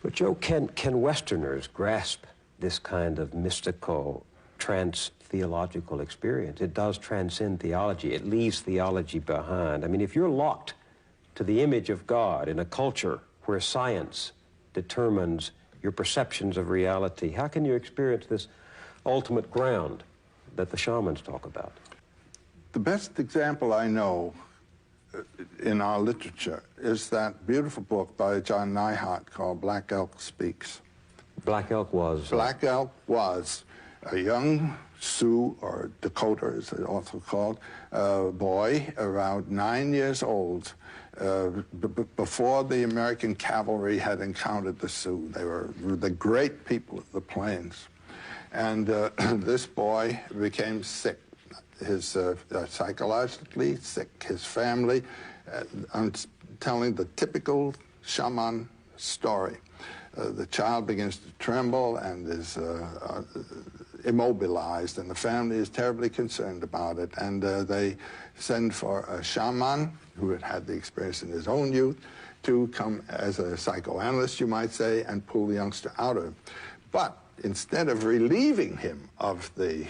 But Joe, can Westerners grasp this kind of mystical, trans-theological experience? It does transcend theology. It leaves theology behind. I mean, if you're locked to the image of God in a culture where science determines your perceptions of reality, how can you experience this ultimate ground that the shamans talk about? The best example I know in our literature is that beautiful book by John Neihardt called Black Elk Speaks. Black Elk was? Black Elk was a young Sioux, or Dakota as it's also called, boy around 9 years old, before the American cavalry had encountered the Sioux. They were the great people of the plains. And this boy became sick. His psychologically sick, his family. I'm telling the typical shaman story. The child begins to tremble and is immobilized, and the family is terribly concerned about it. And they send for a shaman who had had the experience in his own youth to come as a psychoanalyst, you might say, and pull the youngster out of him. But instead of relieving him of the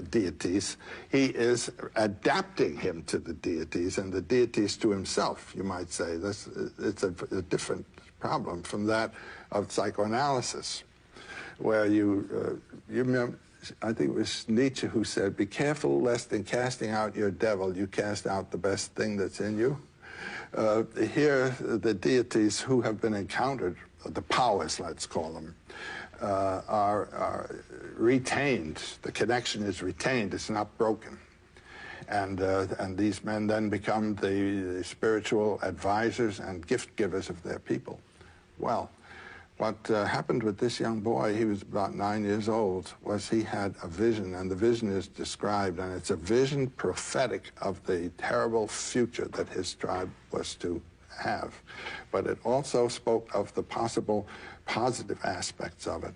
deities, he is adapting him to the deities and the deities to himself, you might say. It's a different problem from that of psychoanalysis, where you remember, I think it was Nietzsche who said, "Be careful lest in casting out your devil, you cast out the best thing that's in you." Here, the deities who have been encountered, the powers, let's call them, are retained. The connection is retained. It's not broken. And these men then become the spiritual advisors and gift givers of their people. Well, what happened with this young boy, he was about 9 years old, was he had a vision, and the vision is described, and it's a vision prophetic of the terrible future that his tribe was to have. But it also spoke of the possible positive aspects of it.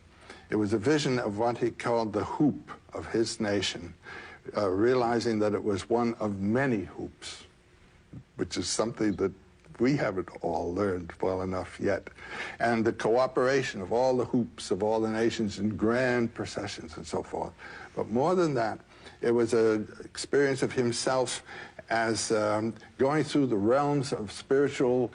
It was a vision of what he called the hoop of his nation, realizing that it was one of many hoops, which is something that we haven't all learned well enough yet. And the cooperation of all the hoops of all the nations in grand processions and so forth. But more than that, it was an experience of himself as going through the realms of spiritual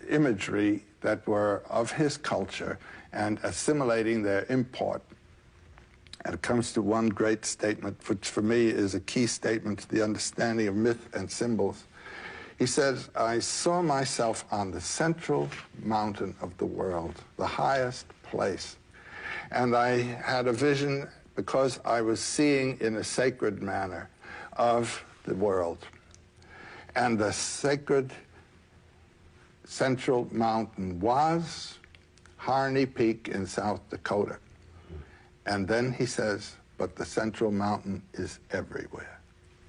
imagery that were of his culture and assimilating their import. And it comes to one great statement, which for me is a key statement to the understanding of myth and symbols. He says, "I saw myself on the central mountain of the world, the highest place. And I had a vision because I was seeing in a sacred manner of the world. And the sacred central mountain was Harney Peak in South Dakota." And then he says, "But the central mountain is everywhere."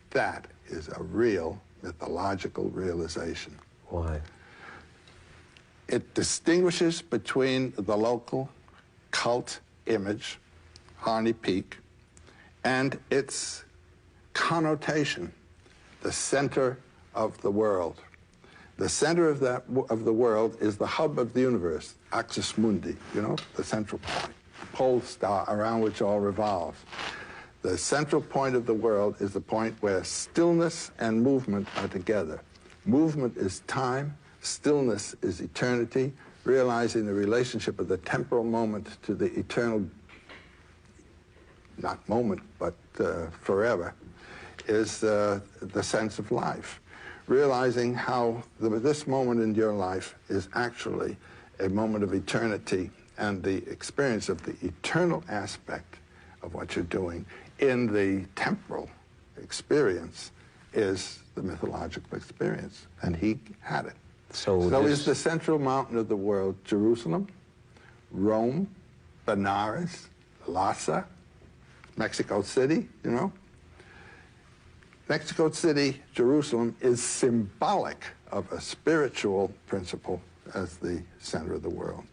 That is a real mythological realization. Why? It distinguishes between the local cult image, Harney Peak, and its connotation, the center of the world. The center of the world is the hub of the universe, axis mundi, you know, the central point, pole star around which all revolves. The central point of the world is the point where stillness and movement are together. Movement is time, stillness is eternity, realizing the relationship of the temporal moment to the eternal, not moment, but forever, is the sense of life. Realizing how this moment in your life is actually a moment of eternity, and the experience of the eternal aspect of what you're doing in the temporal experience is the mythological experience, and he had it. So is the central mountain of the world Jerusalem, Rome, Benares, Lhasa, Mexico City, you know? Mexico City, Jerusalem is symbolic of a spiritual principle as the center of the world.